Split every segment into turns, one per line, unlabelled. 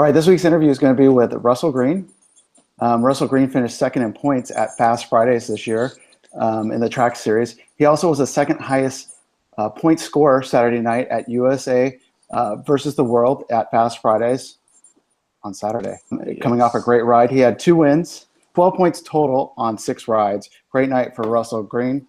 All right, this week's interview is going to be with Russell Green. Russell Green finished second in points at Fast Fridays this year in the track series. He also was the second highest point scorer Saturday night at USA versus the World at Fast Fridays on Saturday. Yes. Coming off a great ride. He had 2 wins, 12 points total on 6 rides. Great night for Russell Green.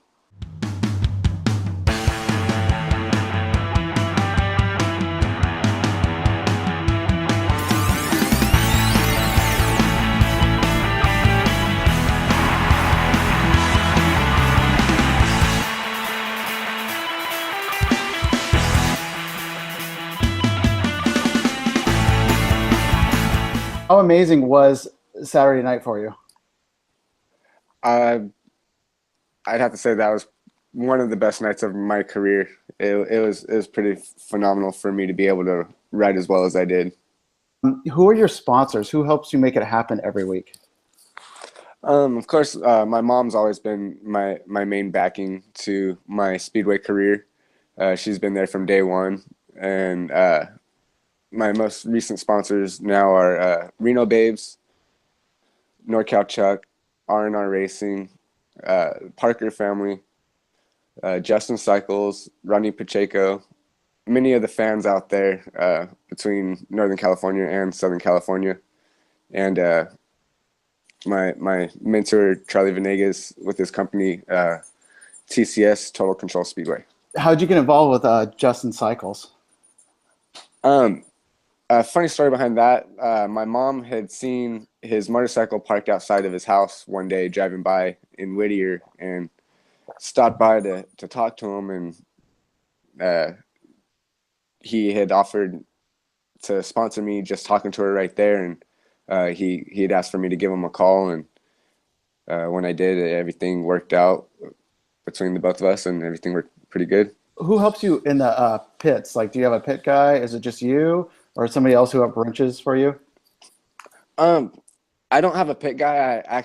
How amazing was Saturday night for you?
I'd have to say that was one of the best nights of my career. It was pretty phenomenal for me to be able to ride as well as I did.
Who are your sponsors? Who helps you make it happen every week?
Of course, my mom's always been my main backing to my Speedway career. She's been there from day one, and my most recent sponsors now are Reno Babes, NorCal Chuck, R&R Racing, Parker Family, Justin Cycles, Ronnie Pacheco, many of the fans out there between Northern California and Southern California, and my mentor Charlie Venegas with his company TCS Total Control Speedway.
How'd you get involved with Justin Cycles?
A funny story behind that. My mom had seen his motorcycle parked outside of his house one day driving by in Whittier, and stopped by to talk to him, and he had offered to sponsor me just talking to her right there, and he had asked for me to give him a call, and when I did, everything worked out between the both of us, and everything worked pretty good.
Who helps you in the pits? Like, do you have a pit guy? Is it just you, or somebody else who wrenches for you?
I don't have a pit guy. I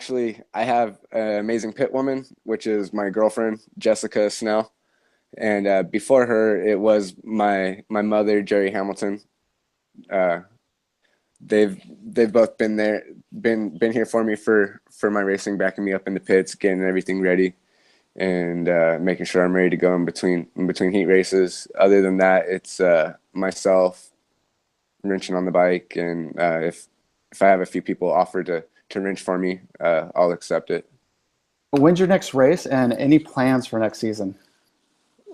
have an amazing pit woman, which is my girlfriend, Jessica Snell. And before her, it was my mother, Jerry Hamilton. They've both been here for me for my racing, backing me up in the pits, getting everything ready, and making sure I'm ready to go in between heat races. Other than that, it's myself wrenching on the bike, and if I have a few people offer to wrench for me, I'll accept it.
When's your next race, and any plans for next season?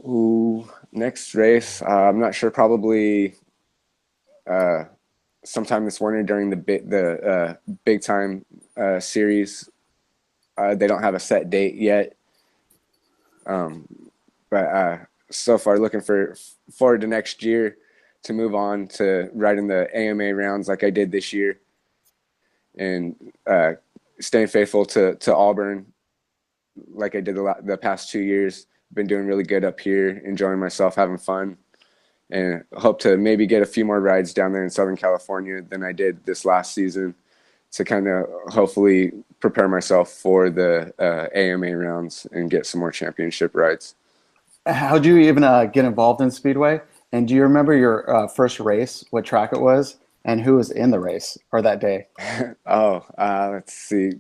Ooh, next race, I'm not sure. Probably sometime this winter during the big time series. They don't have a set date yet, but so far looking forward to next year to move on to riding the AMA rounds like I did this year, and staying faithful to Auburn like I did the past 2 years. Been doing really good up here, enjoying myself, having fun, and hope to maybe get a few more rides down there in Southern California than I did this last season, to kind of hopefully prepare myself for the AMA rounds and get some more championship rides.
How do you even get involved in Speedway? And do you remember your first race, what track it was, and who was in the race or that day?
Let's see.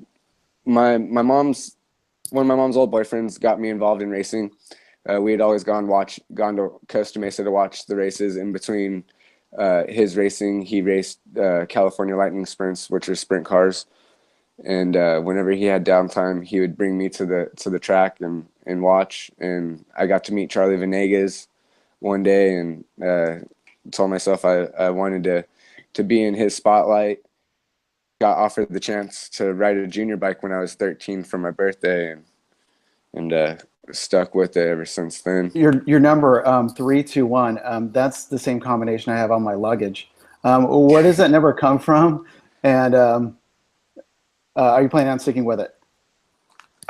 One of my mom's old boyfriends got me involved in racing. We had always gone to Costa Mesa to watch the races. In between his racing, he raced California Lightning Sprints, which are sprint cars. And whenever he had downtime, he would bring me to the track and watch. And I got to meet Charlie Venegas one day, and told myself I wanted to be in his spotlight. Got offered the chance to ride a junior bike when I was 13 for my birthday, and stuck with it ever since then.
Your number 321. That's the same combination I have on my luggage. Where does that number come from? And are you planning on sticking with it?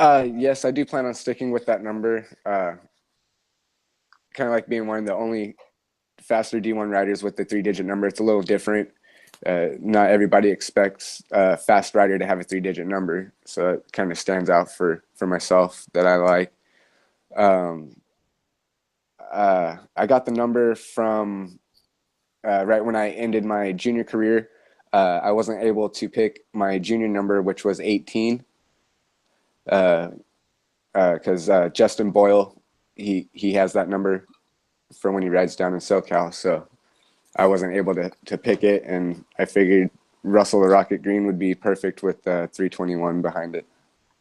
Yes, I do plan on sticking with that number. Kind of like being one of the only faster D1 riders with the 3-digit number. It's a little different. Not everybody expects a fast rider to have a 3-digit number, so it kind of stands out for myself that I like. I got the number from right when I ended my junior career. I wasn't able to pick my junior number, which was 18, because Justin Boyle, he has that number for when he rides down in SoCal. So I wasn't able to pick it, and I figured Russell the Rocket Green would be perfect with 321 behind it.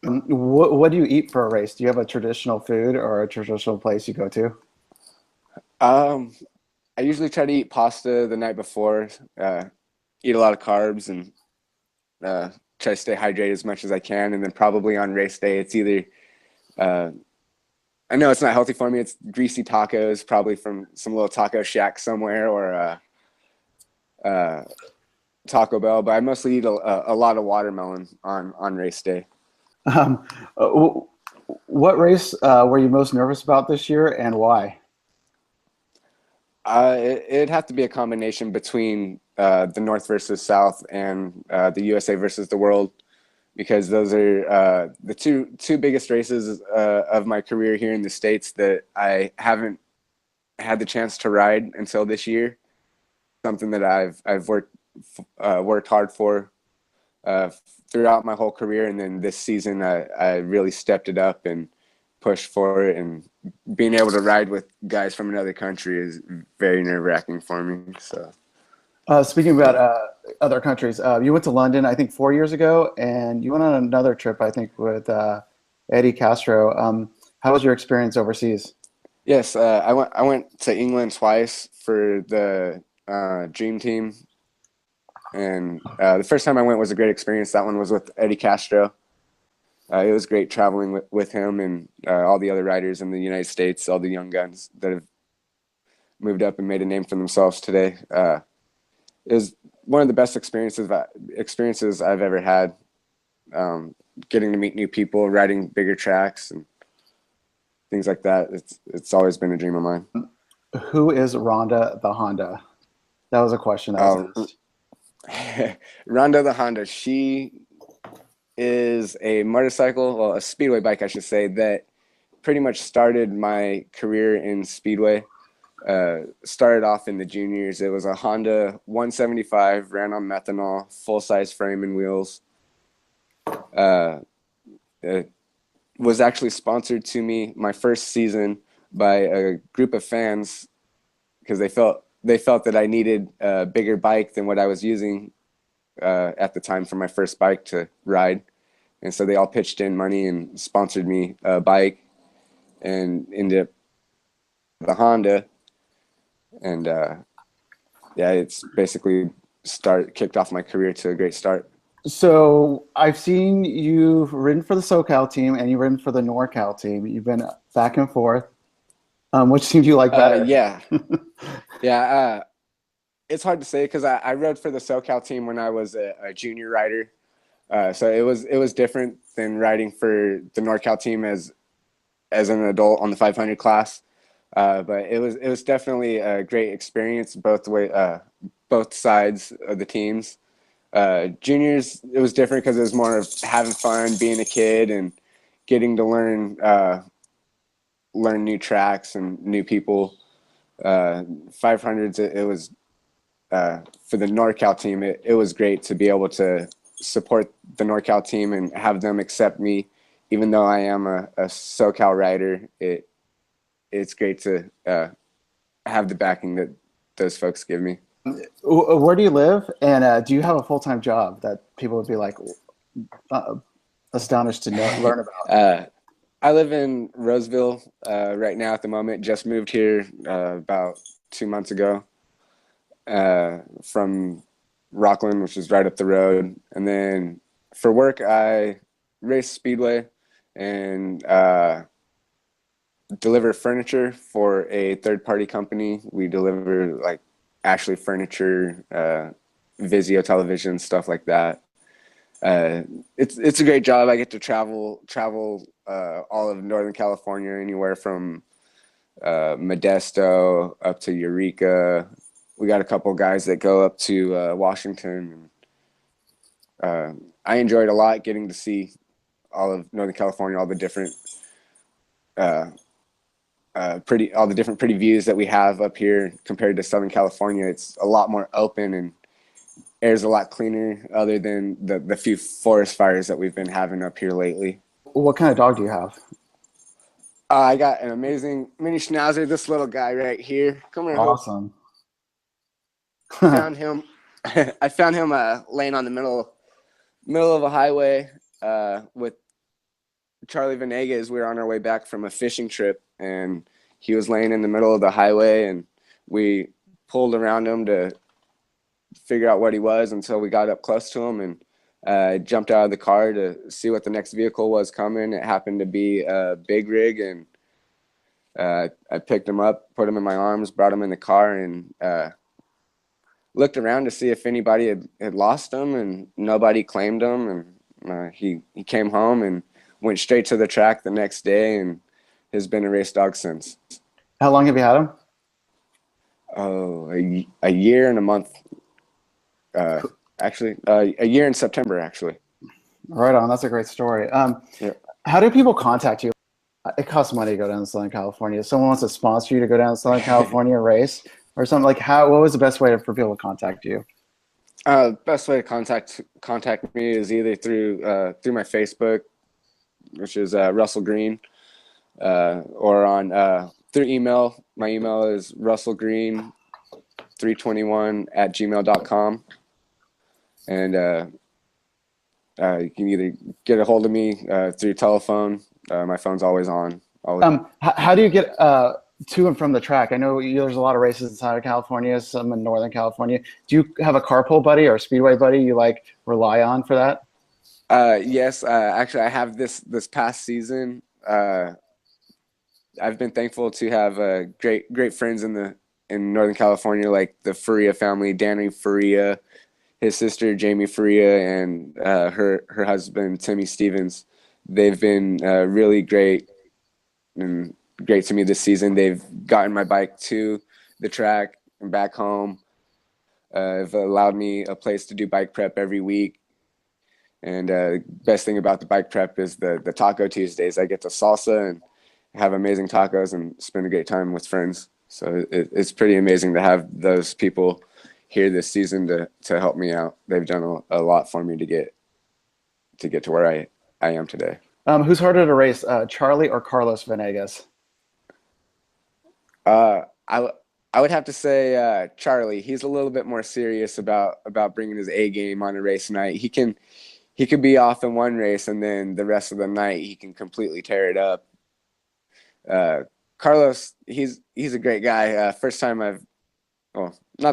What do you eat for a race? Do you have a traditional food or a traditional place you go to?
Um, I usually try to eat pasta the night before, eat a lot of carbs, and uh, try to stay hydrated as much as I can. And then probably on race day, it's either uh, I know it's not healthy for me. It's greasy tacos, probably from some little taco shack somewhere, or uh, Taco Bell. But I mostly eat a lot of watermelon on race day.
Um, what race were you most nervous about this year, and why?
It'd have to be a combination between the North versus South and the USA versus the World, because those are the two biggest races of my career here in the States that I haven't had the chance to ride until this year. Something that I've worked hard for uh, throughout my whole career, and then this season I really stepped it up and pushed for it. And being able to ride with guys from another country is very nerve-wracking for me. So
Speaking about other countries, you went to London, I think, 4 years ago, and you went on another trip, I think, with Eddie Castro. How was your experience overseas?
yes, I went to England twice for the Dream Team, and the first time I went was a great experience. That one was with Eddie Castro. It was great traveling with him and all the other riders in the United States, all the young guns that have moved up and made a name for themselves today. It was one of the best experiences I've ever had. Getting to meet new people, riding bigger tracks, and things like that. It's always been a dream of mine.
Who is Ronda the Honda? That was a question that was
Um,
asked.
Ronda the Honda. She is a motorcycle, well, a speedway bike, I should say, that pretty much started my career in speedway. Started off in the juniors. It was a Honda 175, ran on methanol, full size frame and wheels. Uh, it was actually sponsored to me my first season by a group of fans because they felt that I needed a bigger bike than what I was using at the time for my first bike to ride. And so they all pitched in money and sponsored me a bike and into the Honda. And yeah, it's basically kicked off my career to a great start.
So I've seen you've ridden for the SoCal team and you've ridden for the NorCal team. You've been back and forth. Which team do you like better?
Yeah, yeah. It's hard to say because I rode for the SoCal team when I was a junior rider. So it was different than riding for the NorCal team as an adult on the 500 class. But it was definitely a great experience both sides of the teams. Juniors, it was different because it was more of having fun, being a kid, and getting to learn new tracks and new people. 500s, it was for the NorCal team. It was great to be able to support the NorCal team and have them accept me, even though I am a SoCal rider. It's great to have the backing that those folks give me.
Where do you live? And do you have a full-time job that people would be like uh, astonished to learn about?
Uh, I live in Roseville right now at the moment. Just moved here about 2 months ago from Rockland, which is right up the road. And then for work, I race Speedway and deliver furniture for a third-party company. We deliver like Ashley furniture, Vizio television, stuff like that. Uh, it's a great job. I get to travel all of Northern California, anywhere from Modesto up to Eureka. We got a couple guys that go up to Washington. I enjoyed a lot getting to see all of Northern California, all the different uh, all the different pretty views that we have up here compared to Southern California. It's a lot more open and air's a lot cleaner, other than the few forest fires that we've been having up here lately.
What kind of dog do you have?
I got an amazing mini schnauzer, this little guy right here. Come here, Hope.
Awesome.
Found him. I found him laying on the middle of a highway with Charlie Venegas. We were on our way back from a fishing trip, and he was laying in the middle of the highway, and we pulled around him to figure out what he was until we got up close to him, and jumped out of the car to see what the next vehicle was coming. It happened to be a big rig, and I picked him up, put him in my arms, brought him in the car, and looked around to see if anybody had lost him, and nobody claimed him. And he came home and went straight to the track the next day, and has been a race dog since.
How long have you had him?
Oh, a year and a month. Actually, a year in September, actually.
Right on. That's a great story.
Yeah.
How do people contact you? It costs money to go down to Southern California. If someone wants to sponsor you to go down to Southern California race or something, like what was the best way for people to contact you?
Best way to contact me is either through my Facebook, which is Russell Green, or on through email. My email is russellgreen321@gmail.com, and you can either get a hold of me through telephone. My phone's always on. Always.
How do you get to and from the track? I know there's a lot of races in Southern California, some in Northern California. Do you have a carpool buddy or a Speedway buddy you like rely on for that?
Yes, actually, I have this past season. I've been thankful to have great friends in Northern California, like the Faria family, Danny Faria, his sister Jamie Faria, and her husband Timmy Stevens. They've been really great and great to me this season. They've gotten my bike to the track and back home. Have allowed me a place to do bike prep every week. And best thing about the bike prep is the Taco Tuesdays. I get to salsa and have amazing tacos and spend a great time with friends. So it's pretty amazing to have those people here this season to help me out. They've done a lot for me to get to where I am today.
Who's harder to race, Charlie or Carlos Venegas?
I would have to say Charlie. He's a little bit more serious about bringing his A game on a race night. He could be off in one race, and then the rest of the night he can completely tear it up. Carlos, he's a great guy. Not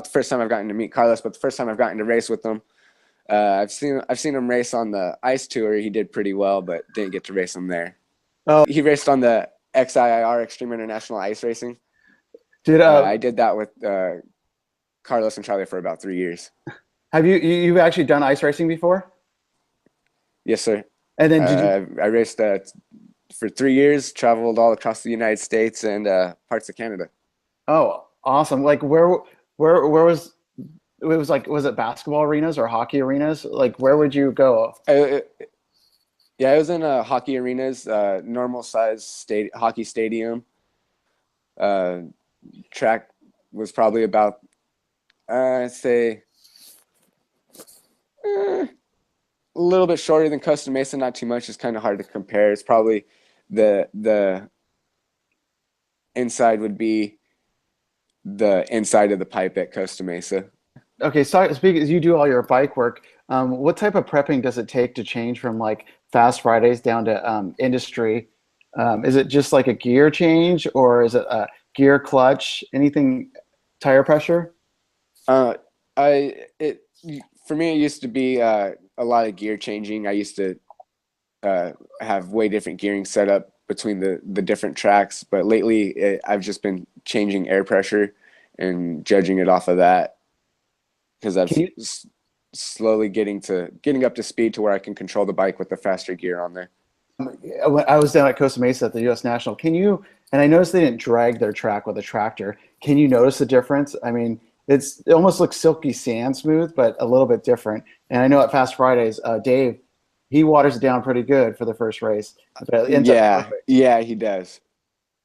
the first time I've gotten to meet Carlos, but the first time I've gotten to race with him. I've seen him race on the ice tour. He did pretty well, but didn't get to race him there.
Oh,
He raced on the XIIR, Extreme International Ice Racing.
did
I did that with Carlos and Charlie for about 3 years.
have you've actually done ice racing before?
Yes, sir.
And then did you?
I raced for 3 years, traveled all across the United States and parts of Canada.
Oh, awesome! Like where was it? Was like, was it basketball arenas or hockey arenas? Like where would you go?
Yeah, I was in hockey arenas, normal size hockey stadium. Track was probably about, I'd say, a little bit shorter than Costa Mesa, not too much. It's kind of hard to compare. It's probably the inside would be the inside of the pipe at Costa Mesa.
Okay, so speaking, you do all your bike work. What type of prepping does it take to change from like Fast Fridays down to industry? Is it just like a gear change, or is it a gear, clutch, anything, tire pressure?
For me, it used to be a lot of gear changing. I used to have way different gearing set up between the different tracks, but lately I've just been changing air pressure and judging it off of that, because I've slowly getting up to speed to where I can control the bike with the faster gear on there.
When I was down at Costa Mesa at the U.S. National, and I noticed they didn't drag their track with a tractor. Can you notice the difference? I mean, it almost looks silky sand smooth, but a little bit different. And I know at Fast Fridays, Dave, he waters it down pretty good for the first race. But it ends up perfect.
Yeah, he does.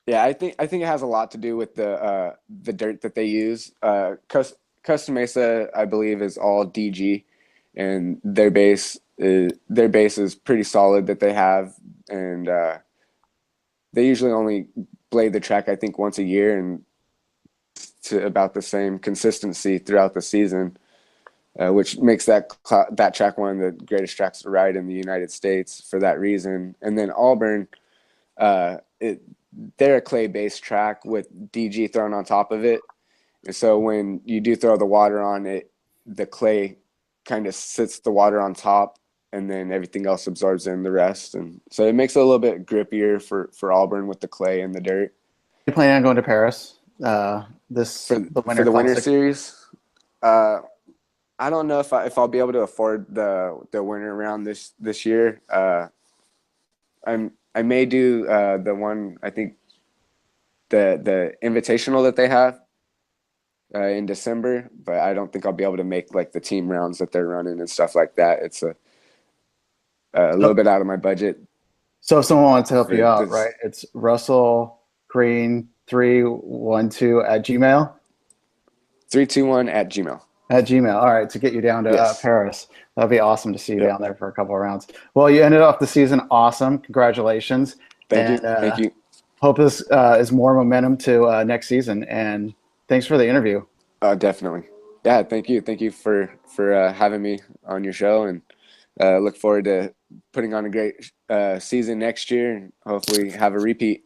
Yeah, I think it has a lot to do with the dirt that they use. Costa Mesa, I believe, is all DG, and their base is pretty solid that they have, and they usually only blade the track I think once a year, and to about the same consistency throughout the season, which makes that track one of the greatest tracks to ride in the United States for that reason. And then Auburn, uh, it, they're a clay-based track with DG thrown on top of it. And so when you do throw the water on it, the clay kind of sits the water on top, and then everything else absorbs in the rest. And so it makes it a little bit grippier for Auburn with the clay and the dirt.
You planning on going to Paris
For
the
for
Winter
the winter
Classic?
series, uh, I don't know if I'll be able to afford the winter round this year. I may do the one, I think, the invitational that they have in December, but I don't think I'll be able to make like the team rounds that they're running and stuff like that. It's a little
So,
bit out of my budget
so if someone wants to help you
for
out,
this.
right? It's Russell Green 312 at Gmail.
321 at Gmail.
At Gmail. All right, to get you down to
Yes.
Paris. That'd be awesome to see you
Yep.
down there for a couple of rounds. Well, you ended off the season awesome. Congratulations.
Thank you.
And
Thank you.
hope this is more momentum to next season. And thanks for the interview.
Definitely. Yeah. Thank you. Thank you for having me on your show, and look forward to putting on a great season next year, and hopefully have a repeat.